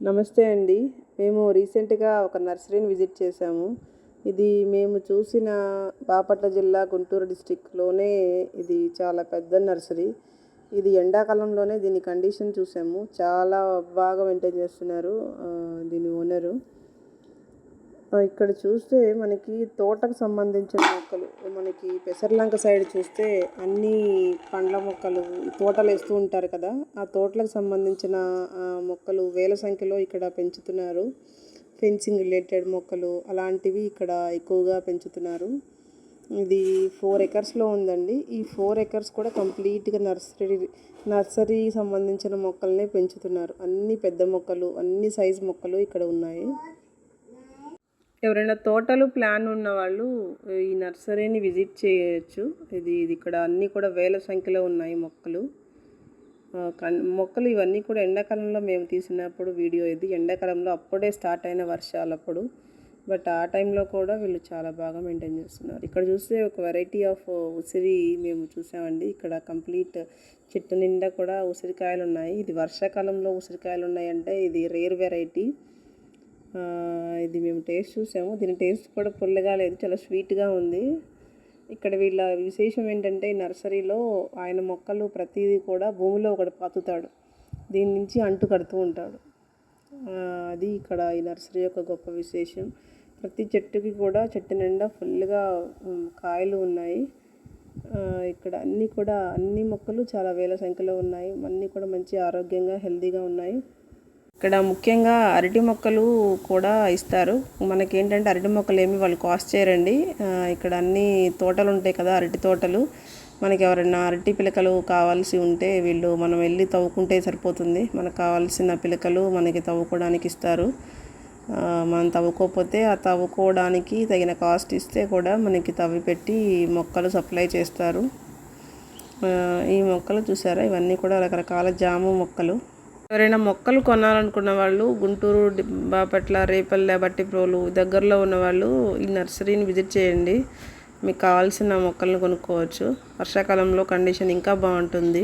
నమస్తే అండి. మేము రీసెంట్‌గా ఒక నర్సరీని విజిట్ చేశాము. ఇది మేము చూసిన బాపట్ల జిల్లా, గుంటూరు డిస్ట్రిక్ట్‌లోనే ఇది చాలా పెద్ద నర్సరీ. ఇది ఎండాకాలంలోనే దీని కండిషన్ చూసాము. చాలా బాగా మెయింటైన్ చేస్తున్నారు దీని ఓనరు. ఇక్కడ చూస్తే మనకి తోటకు సంబంధించిన మొక్కలు, మనకి పెసర్లంక సైడ్ చూస్తే అన్నీ పండ్ల మొక్కలు తోటలు వేస్తూ ఉంటారు కదా, ఆ తోటలకు సంబంధించిన మొక్కలు వేల సంఖ్యలో ఇక్కడ పెంచుతున్నారు. ఫెన్సింగ్ రిలేటెడ్ మొక్కలు అలాంటివి ఇక్కడ ఎక్కువగా పెంచుతున్నారు. ఇది 4 ఎకర్స్లో ఉందండి. ఈ 4 ఎకర్స్ కూడా కంప్లీట్గా నర్సరీ సంబంధించిన మొక్కలనే పెంచుతున్నారు. అన్ని పెద్ద మొక్కలు, అన్ని సైజు మొక్కలు ఇక్కడ ఉన్నాయి. ఎవరైనా తోటలు ప్లాన్ ఉన్న వాళ్ళు ఈ నర్సరీని విజిట్ చేయొచ్చు. ఇది ఇక్కడ అన్నీ కూడా వేల సంఖ్యలో ఉన్నాయి మొక్కలు. మొక్కలు ఇవన్నీ కూడా ఎండాకాలంలో మేము తీసినప్పుడు వీడియో ఇది. ఎండాకాలంలో అప్పుడే స్టార్ట్ అయిన వర్షాలప్పుడు, బట్ ఆ టైంలో కూడా వీళ్ళు చాలా బాగా మెయింటైన్ చేస్తున్నారు. ఇక్కడ చూస్తే ఒక వెరైటీ ఆఫ్ ఉసిరి మేము చూసామండి. ఇక్కడ కంప్లీట్ చెట్టు నిండా కూడా ఉసిరికాయలు ఉన్నాయి. ఇది వర్షాకాలంలో ఉసిరికాయలు ఉన్నాయంటే ఇది రేర్ వెరైటీ. ఇది మేము టేస్ట్ చూసాము. దీని టేస్ట్ కూడా పుల్లగా లేదు, చాలా స్వీట్గా ఉంది. ఇక్కడ వీళ్ళ విశేషం ఏంటంటే ఈ నర్సరీలో ఆయన మొక్కలు ప్రతిదీ కూడా భూమిలో ఒకటి పాతుతాడు, దీని నుంచి అంటు కడుతూ ఉంటాడు. అది ఇక్కడ ఈ నర్సరీ యొక్క గొప్ప విశేషం. ప్రతి చెట్టుకి కూడా చెట్టు నిండా ఫుల్గా కాయలు ఉన్నాయి. ఇక్కడ అన్ని మొక్కలు చాలా వేల సంఖ్యలో ఉన్నాయి. అన్నీ కూడా మంచి ఆరోగ్యంగా హెల్తీగా ఉన్నాయి. ఇక్కడ ముఖ్యంగా అరటి మొక్కలు కూడా ఇస్తారు. మనకేంటంటే అరటి మొక్కలు ఏమి వాళ్ళు కాస్ట్ చేయరండి. ఇక్కడ అన్ని తోటలు ఉంటాయి కదా, అరటి తోటలు. మనకి ఎవరైనా అరటి పిలకలు కావాల్సి ఉంటే మనం వెళ్ళి తవ్వుకుంటే సరిపోతుంది. మనకు కావాల్సిన పిలకలు మనకి తవ్వుకోవడానికి ఇస్తారు. మనం తవ్వుకోకపోతే ఆ తవ్వుకోవడానికి తగిన కాస్ట్ ఇస్తే కూడా మనకి తవ్వి పెట్టి మొక్కలు సప్లై చేస్తారు. ఈ మొక్కలు చూసారా, ఇవన్నీ కూడా రకరకాల జాము మొక్కలు. ఎవరైనా మొక్కలు కొనాలనుకున్న వాళ్ళు గుంటూరు, బాపట్ల, రేపల్లె, బట్టిప్రోలు దగ్గరలో ఉన్న వాళ్ళు ఈ నర్సరీని విజిట్ చేయండి. మీకు కావాల్సిన మొక్కలను కొనుక్కోవచ్చు. వర్షాకాలంలో కండిషన్ ఇంకా బాగుంటుంది.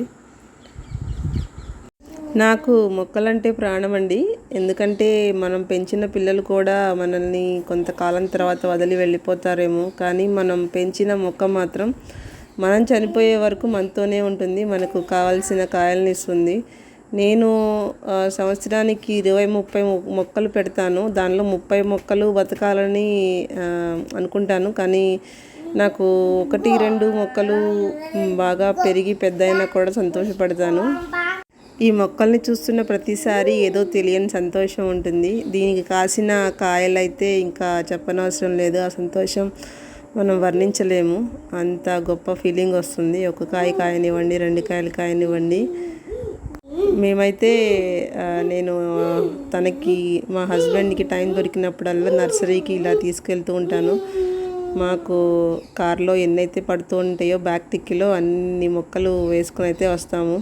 నాకు మొక్కలంటే ప్రాణం అండి. ఎందుకంటే మనం పెంచిన పిల్లలు కూడా మనల్ని కొంతకాలం తర్వాత వదిలి వెళ్ళిపోతారేమో, కానీ మనం పెంచిన మొక్క మాత్రం మనం చనిపోయే వరకు మనతోనే ఉంటుంది, మనకు కావాల్సిన కాయల్ని ఇస్తుంది. నేను సంవత్సరానికి 20-30 మొక్కలు పెడతాను. దానిలో 30 మొక్కలు బతకాలని అనుకుంటాను, కానీ నాకు 1-2 మొక్కలు బాగా పెరిగి పెద్ద అయినా కూడా సంతోషపడతాను. ఈ మొక్కల్ని చూస్తున్న ప్రతిసారి ఏదో తెలియని సంతోషం ఉంటుంది. దీనికి కాసిన కాయలైతే ఇంకా చెప్పనవసరం లేదు. ఆ సంతోషం మనం వర్ణించలేము. అంత గొప్ప ఫీలింగ్ వస్తుంది. ఒక కాయ కాయనివ్వండి, 2 కాయలు కాయనివ్వండి. మేమైతే నేను తనకి, మా హస్బెండ్కి టైం దొరికినప్పుడల్లా నర్సరీకి ఇలా తీసుకెళ్తూ ఉంటాను. మాకు కార్లో ఎన్నైతే పడుతూ ఉంటాయో బ్యాక్ టిక్కీలో అన్ని మొక్కలు వేసుకొని అయితే వస్తాము.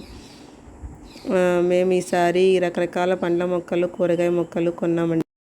మేము ఈసారి రకరకాల పండ్ల మొక్కలు, కూరగాయ మొక్కలు కొన్నామండి.